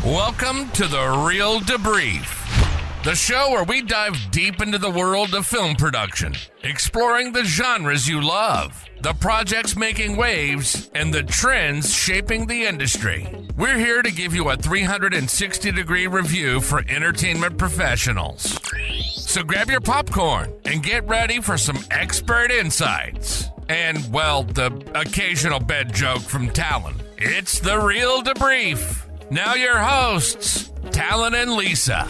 Welcome to The Real Debrief, the show where we dive deep into the world of film production, exploring the genres you love, the projects making waves, and the trends shaping the industry. We're here to give you a 360-degree review for entertainment professionals. So grab your popcorn and get ready for some expert insights. And, well, the occasional bed joke from Talen. It's The Real Debrief. Now your hosts, Talen and Lisa.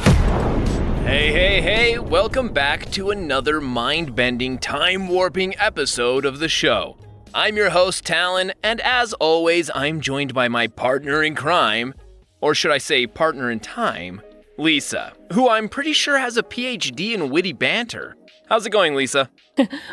Hey, welcome back to another mind-bending, time-warping episode of the show. I'm your host, Talen, and as always, I'm joined by my partner in crime, or should I say partner in time, Lisa, who I'm pretty sure has a PhD in witty banter. How's it going, Lisa?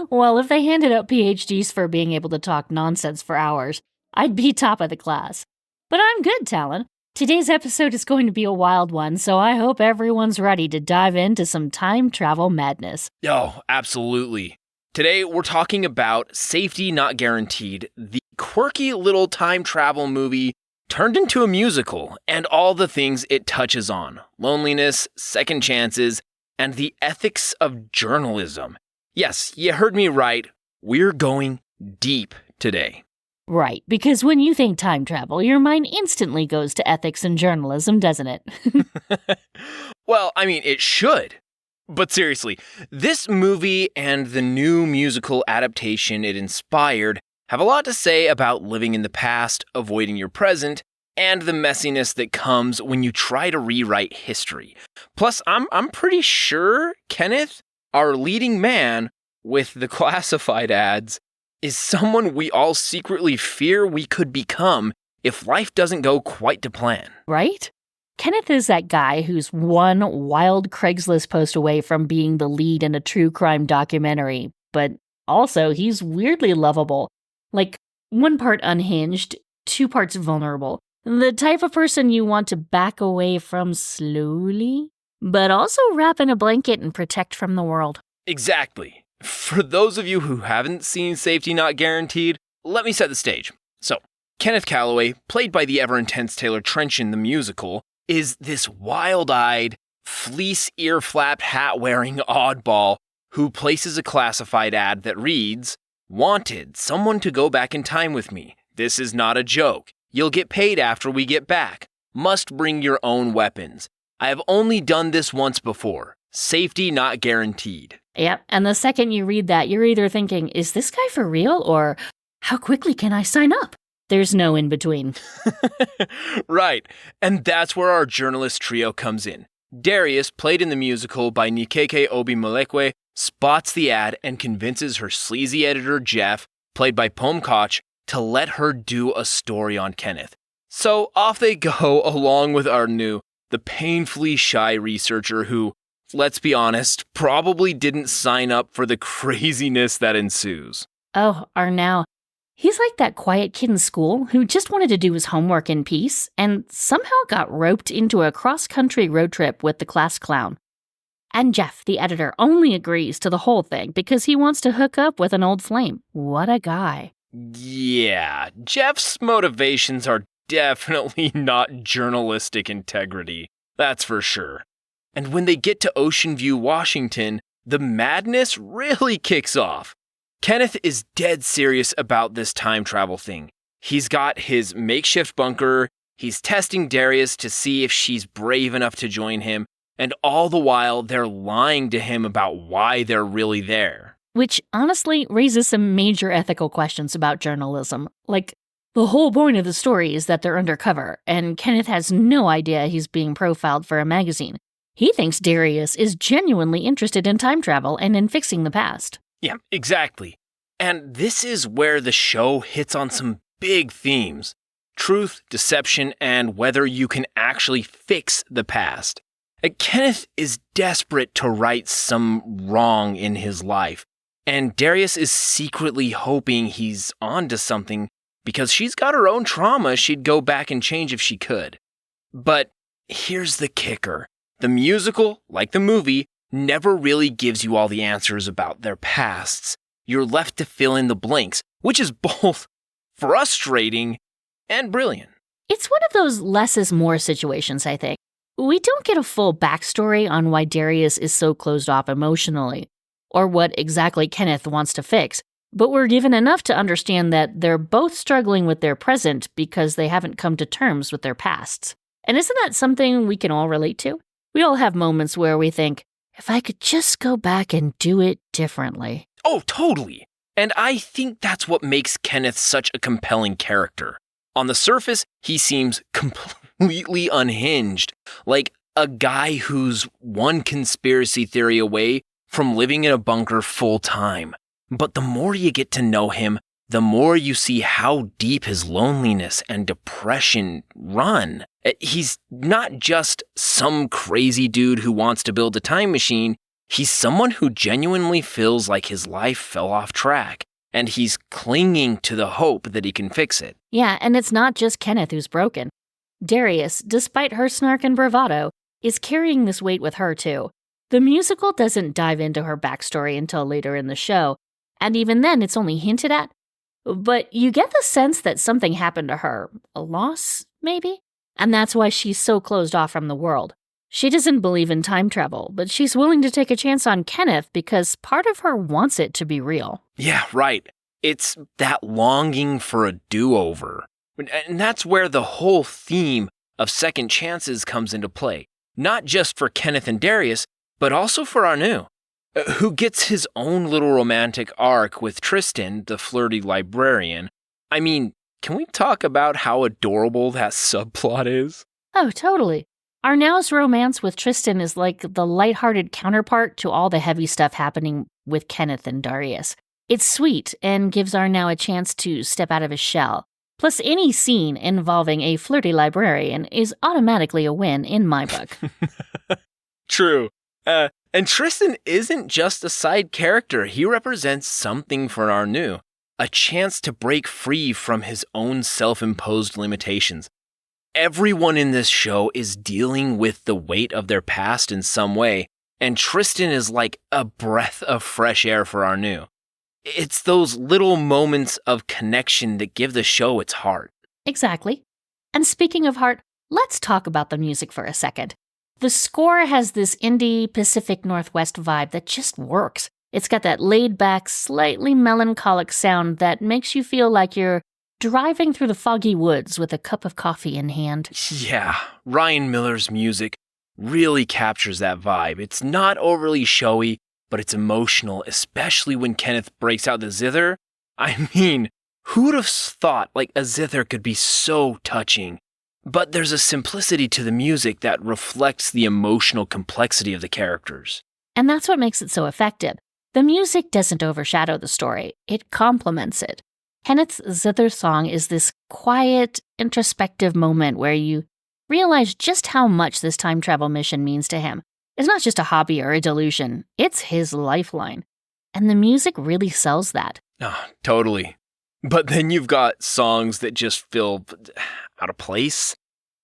Well, if they handed out PhDs for being able to talk nonsense for hours, I'd be top of the class. But I'm good, Talen. Today's episode is going to be a wild one, so I hope everyone's ready to dive into some time travel madness. Oh, absolutely. Today, we're talking about Safety Not Guaranteed, the quirky little time travel movie turned into a musical, and all the things it touches on: loneliness, second chances, and the ethics of journalism. Yes, you heard me right. We're going deep today. Right, because when you think time travel, your mind instantly goes to ethics and journalism, doesn't it? Well, I mean, it should. But seriously, this movie and the new musical adaptation it inspired have a lot to say about living in the past, avoiding your present, and the messiness that comes when you try to rewrite history. Plus, I'm pretty sure Kenneth, our leading man with the classified ads, is someone we all secretly fear we could become if life doesn't go quite to plan. Right? Kenneth is that guy who's one wild Craigslist post away from being the lead in a true crime documentary, but also he's weirdly lovable. Like, one part unhinged, 2 parts vulnerable. The type of person you want to back away from slowly, but also wrap in a blanket and protect from the world. Exactly. For those of you who haven't seen Safety Not Guaranteed, let me set the stage. So, Kenneth Calloway, played by the ever-intense Taylor Trench in the musical, is this wild-eyed, fleece ear-flapped hat-wearing oddball who places a classified ad that reads, "Wanted, someone to go back in time with me. This is not a joke. You'll get paid after we get back. Must bring your own weapons. I have only done this once before. Safety not guaranteed." Yep, and the second you read that, you're either thinking, is this guy for real, or how quickly can I sign up? There's no in between. Right, and that's where our journalist trio comes in. Darius, played in the musical by Nikeke Obi-Molekwe, spots the ad and convinces her sleazy editor, Jeff, played by Pom Koch, to let her do a story on Kenneth. So off they go along with Arnu, the painfully shy researcher who, let's be honest, probably didn't sign up for the craziness that ensues. Oh, Arnau. He's like that quiet kid in school who just wanted to do his homework in peace and somehow got roped into a cross-country road trip with the class clown. And Jeff, the editor, only agrees to the whole thing because he wants to hook up with an old flame. What a guy. Yeah, Jeff's motivations are definitely not journalistic integrity. That's for sure. And when they get to Ocean View, Washington, the madness really kicks off. Kenneth is dead serious about this time travel thing. He's got his makeshift bunker, he's testing Darius to see if she's brave enough to join him, and all the while they're lying to him about why they're really there. Which honestly raises some major ethical questions about journalism. Like, the whole point of the story is that they're undercover, and Kenneth has no idea he's being profiled for a magazine. He thinks Darius is genuinely interested in time travel and in fixing the past. Yeah, exactly. And this is where the show hits on some big themes: truth, deception, and whether you can actually fix the past. Kenneth is desperate to right some wrong in his life, and Darius is secretly hoping he's onto something because she's got her own trauma she'd go back and change if she could. But here's the kicker. The musical, like the movie, never really gives you all the answers about their pasts. You're left to fill in the blanks, which is both frustrating and brilliant. It's one of those less is more situations, I think. We don't get a full backstory on why Darius is so closed off emotionally, or what exactly Kenneth wants to fix, but we're given enough to understand that they're both struggling with their present because they haven't come to terms with their pasts. And isn't that something we can all relate to? We all have moments where we think, if I could just go back and do it differently. Oh, totally. And I think that's what makes Kenneth such a compelling character. On the surface, he seems completely unhinged, like a guy who's one conspiracy theory away from living in a bunker full time. But the more you get to know him, the more you see how deep his loneliness and depression run. He's not just some crazy dude who wants to build a time machine. He's someone who genuinely feels like his life fell off track, and he's clinging to the hope that he can fix it. Yeah, and it's not just Kenneth who's broken. Darius, despite her snark and bravado, is carrying this weight with her too. The musical doesn't dive into her backstory until later in the show, and even then it's only hinted at. But you get the sense that something happened to her. A loss, maybe? And that's why she's so closed off from the world. She doesn't believe in time travel, but she's willing to take a chance on Kenneth because part of her wants it to be real. Yeah, right. It's that longing for a do-over. And that's where the whole theme of second chances comes into play. Not just for Kenneth and Darius, but also for Anu, who gets his own little romantic arc with Tristan, the flirty librarian. I mean, can we talk about how adorable that subplot is? Oh, totally. Arnau's romance with Tristan is like the lighthearted counterpart to all the heavy stuff happening with Kenneth and Darius. It's sweet and gives Arnau a chance to step out of his shell. Plus, any scene involving a flirty librarian is automatically a win in my book. True. And Tristan isn't just a side character. He represents something for Arnu, a chance to break free from his own self-imposed limitations. Everyone in this show is dealing with the weight of their past in some way, and Tristan is like a breath of fresh air for Arnu. It's those little moments of connection that give the show its heart. Exactly. And speaking of heart, let's talk about the music for a second. The score has this indie Pacific Northwest vibe that just works. It's got that laid-back, slightly melancholic sound that makes you feel like you're driving through the foggy woods with a cup of coffee in hand. Yeah, Ryan Miller's music really captures that vibe. It's not overly showy, but it's emotional, especially when Kenneth breaks out the zither. I mean, who'd have thought like a zither could be so touching? But there's a simplicity to the music that reflects the emotional complexity of the characters. And that's what makes it so effective. The music doesn't overshadow the story, it complements it. Kenneth's zither song is this quiet, introspective moment where you realize just how much this time travel mission means to him. It's not just a hobby or a delusion, it's his lifeline. And the music really sells that. Oh, totally. But then you've got songs that just feel out of place.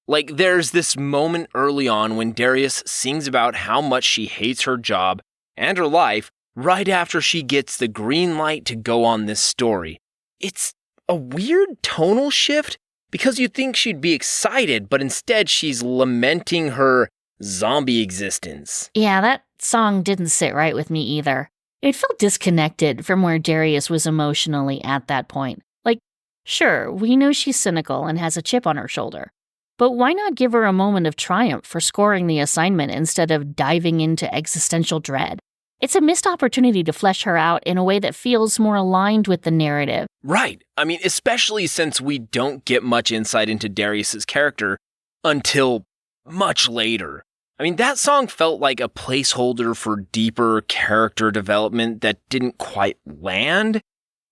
Like there's this moment early on when Darius sings about how much she hates her job and her life right after she gets the green light to go on this story. It's a weird tonal shift because you'd think she'd be excited, but instead she's lamenting her zombie existence. Yeah, that song didn't sit right with me either. It felt disconnected from where Darius was emotionally at that point. Like, sure, we know she's cynical and has a chip on her shoulder, but why not give her a moment of triumph for scoring the assignment instead of diving into existential dread? It's a missed opportunity to flesh her out in a way that feels more aligned with the narrative. Right. I mean, especially since we don't get much insight into Darius's character until much later. I mean, that song felt like a placeholder for deeper character development that didn't quite land.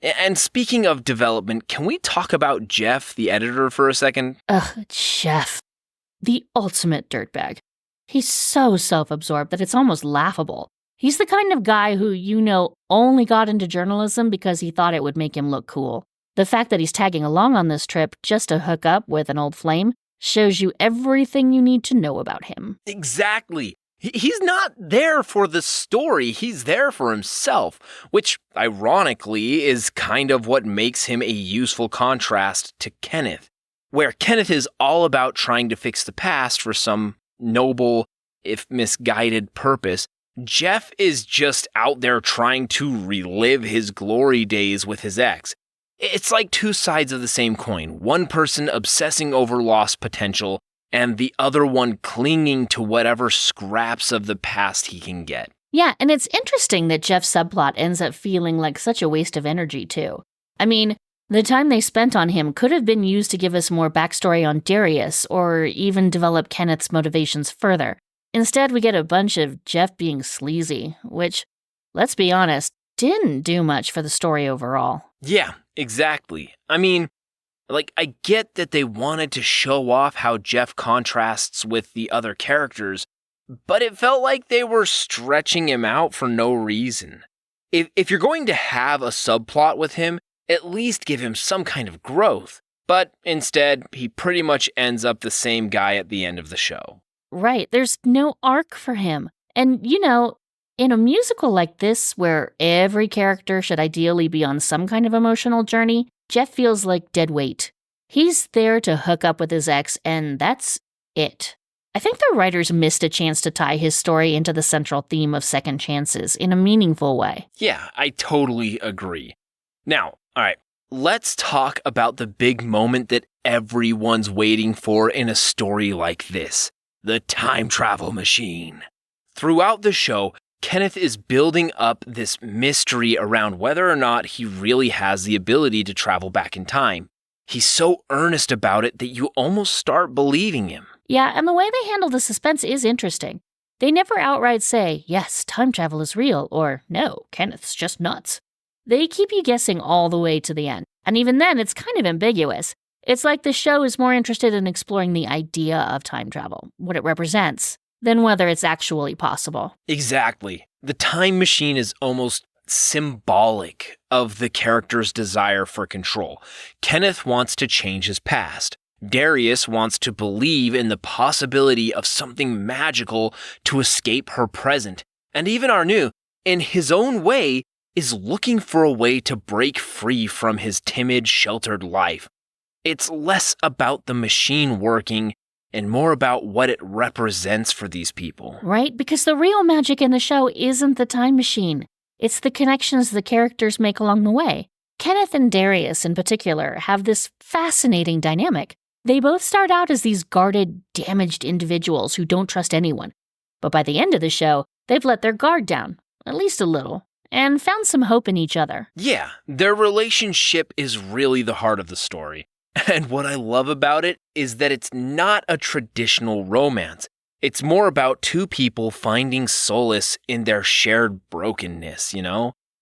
And speaking of development, can we talk about Jeff, the editor, for a second? Ugh, Jeff. The ultimate dirtbag. He's so self-absorbed that it's almost laughable. He's the kind of guy who, only got into journalism because he thought it would make him look cool. The fact that he's tagging along on this trip just to hook up with an old flame shows you everything you need to know about him. Exactly. He's not there for the story, he's there for himself, which, ironically, is kind of what makes him a useful contrast to Kenneth. Where Kenneth is all about trying to fix the past for some noble, if misguided, purpose, Jeff is just out there trying to relive his glory days with his ex. It's like two sides of the same coin, one person obsessing over lost potential, and the other one clinging to whatever scraps of the past he can get. Yeah, and it's interesting that Jeff's subplot ends up feeling like such a waste of energy, too. I mean, the time they spent on him could have been used to give us more backstory on Darius, or even develop Kenneth's motivations further. Instead, we get a bunch of Jeff being sleazy, which, let's be honest, didn't do much for the story overall. Yeah, exactly. I mean, I get that they wanted to show off how Jeff contrasts with the other characters, but it felt like they were stretching him out for no reason. If you're going to have a subplot with him, at least give him some kind of growth. But instead, he pretty much ends up the same guy at the end of the show. Right, there's no arc for him. And, in a musical like this, where every character should ideally be on some kind of emotional journey, Jeff feels like dead weight. He's there to hook up with his ex, and that's it. I think the writers missed a chance to tie his story into the central theme of second chances in a meaningful way. Yeah, I totally agree. Now, alright, let's talk about the big moment that everyone's waiting for in a story like this. The time travel machine. Throughout the show, Kenneth is building up this mystery around whether or not he really has the ability to travel back in time. He's so earnest about it that you almost start believing him. Yeah, and the way they handle the suspense is interesting. They never outright say, yes, time travel is real, or no, Kenneth's just nuts. They keep you guessing all the way to the end, and even then it's kind of ambiguous. It's like the show is more interested in exploring the idea of time travel, what it represents, than whether it's actually possible. Exactly. The time machine is almost symbolic of the character's desire for control. Kenneth wants to change his past. Darius wants to believe in the possibility of something magical to escape her present. And even Arnu, in his own way, is looking for a way to break free from his timid, sheltered life. It's less about the machine working and more about what it represents for these people. Right, because the real magic in the show isn't the time machine. It's the connections the characters make along the way. Kenneth and Darius, in particular, have this fascinating dynamic. They both start out as these guarded, damaged individuals who don't trust anyone. But by the end of the show, they've let their guard down, at least a little, and found some hope in each other. Yeah, their relationship is really the heart of the story. And what I love about it is that it's not a traditional romance. It's more about two people finding solace in their shared brokenness,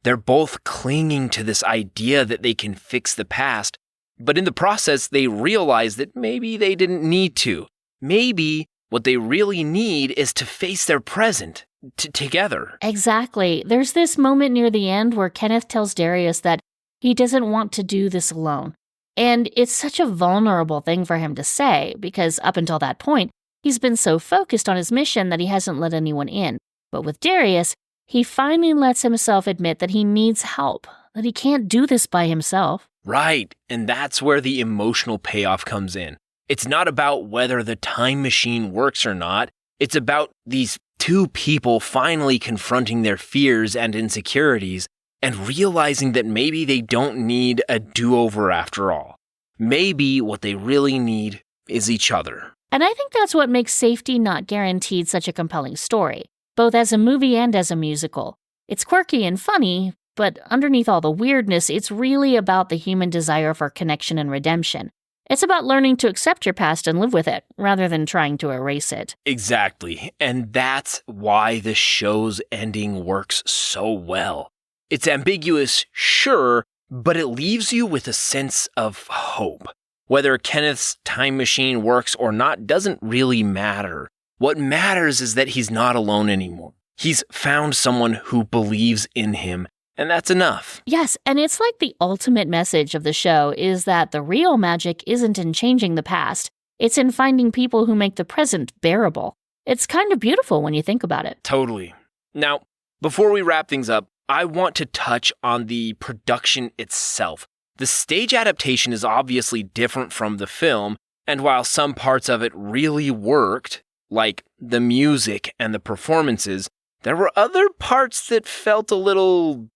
They're both clinging to this idea that they can fix the past, but in the process, they realize that maybe they didn't need to. Maybe what they really need is to face their present together. Exactly. There's this moment near the end where Kenneth tells Darius that he doesn't want to do this alone. And it's such a vulnerable thing for him to say, because up until that point, he's been so focused on his mission that he hasn't let anyone in. But with Darius, he finally lets himself admit that he needs help, that he can't do this by himself. Right, and that's where the emotional payoff comes in. It's not about whether the time machine works or not. It's about these two people finally confronting their fears and insecurities and realizing that maybe they don't need a do-over after all. Maybe what they really need is each other. And I think that's what makes Safety Not Guaranteed such a compelling story, both as a movie and as a musical. It's quirky and funny, but underneath all the weirdness, it's really about the human desire for connection and redemption. It's about learning to accept your past and live with it, rather than trying to erase it. Exactly, and that's why the show's ending works so well. It's ambiguous, sure, but it leaves you with a sense of hope. Whether Kenneth's time machine works or not doesn't really matter. What matters is that he's not alone anymore. He's found someone who believes in him, and that's enough. Yes, and it's like the ultimate message of the show is that the real magic isn't in changing the past. It's in finding people who make the present bearable. It's kind of beautiful when you think about it. Totally. Now, before we wrap things up, I want to touch on the production itself. The stage adaptation is obviously different from the film, And while some parts of it really worked, like the music and the performances, there were other parts that felt a little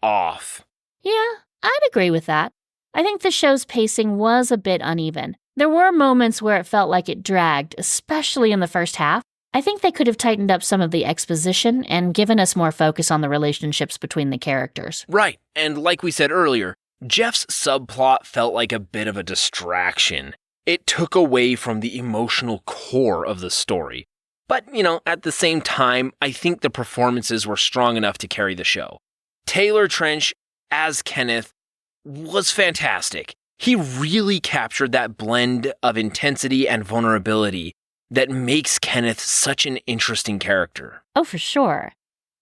off. Yeah, I'd agree with that. I think the show's pacing was a bit uneven. There were moments where it felt like it dragged, especially in the first half. I think they could have tightened up some of the exposition and given us more focus on the relationships between the characters. Right, and like we said earlier, Jeff's subplot felt like a bit of a distraction. It took away from the emotional core of the story. But, at the same time, I think the performances were strong enough to carry the show. Taylor Trench, as Kenneth, was fantastic. He really captured that blend of intensity and vulnerability that makes Kenneth such an interesting character. Oh, for sure.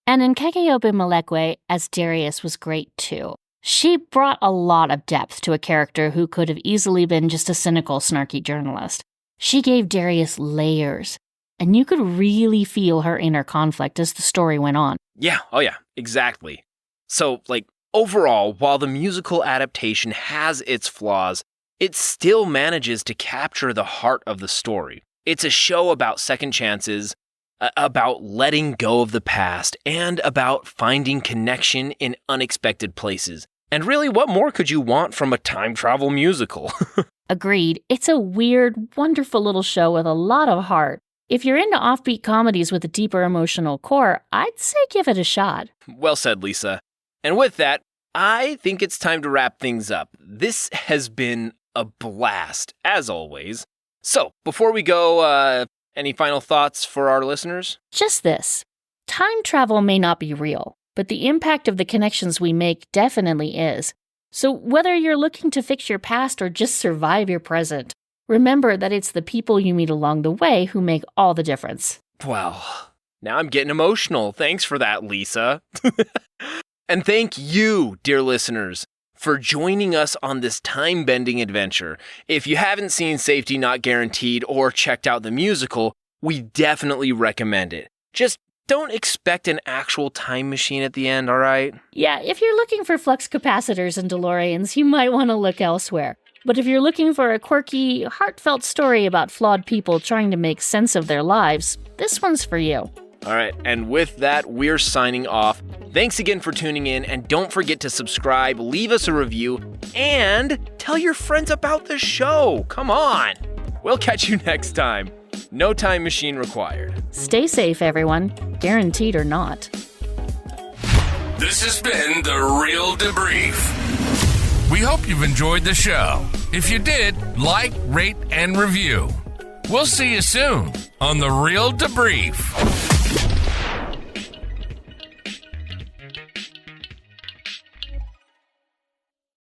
And Nkeke Malekwe as Darius was great too. She brought a lot of depth to a character who could have easily been just a cynical, snarky journalist. She gave Darius layers, and you could really feel her inner conflict as the story went on. Yeah, exactly. So, overall, while the musical adaptation has its flaws, it still manages to capture the heart of the story. It's a show about second chances, about letting go of the past, and about finding connection in unexpected places. And really, what more could you want from a time travel musical? Agreed. It's a weird, wonderful little show with a lot of heart. If you're into offbeat comedies with a deeper emotional core, I'd say give it a shot. Well said, Lisa. And with that, I think it's time to wrap things up. This has been a blast, as always. So, before we go, any final thoughts for our listeners? Just this. Time travel may not be real, but the impact of the connections we make definitely is. So whether you're looking to fix your past or just survive your present, remember that it's the people you meet along the way who make all the difference. Well, now I'm getting emotional. Thanks for that, Lisa. And thank you, dear listeners, for joining us on this time-bending adventure. If you haven't seen Safety Not Guaranteed or checked out the musical, we definitely recommend it. Just don't expect an actual time machine at the end, all right? Yeah, if you're looking for flux capacitors and DeLoreans, you might want to look elsewhere. But if you're looking for a quirky, heartfelt story about flawed people trying to make sense of their lives, this one's for you. All right, and with that, we're signing off. Thanks again for tuning in, and don't forget to subscribe, leave us a review, and tell your friends about the show. Come on. We'll catch you next time. No time machine required. Stay safe, everyone. Guaranteed or not. This has been The Real Debrief. We hope you've enjoyed the show. If you did, like, rate, and review. We'll see you soon on The Real Debrief.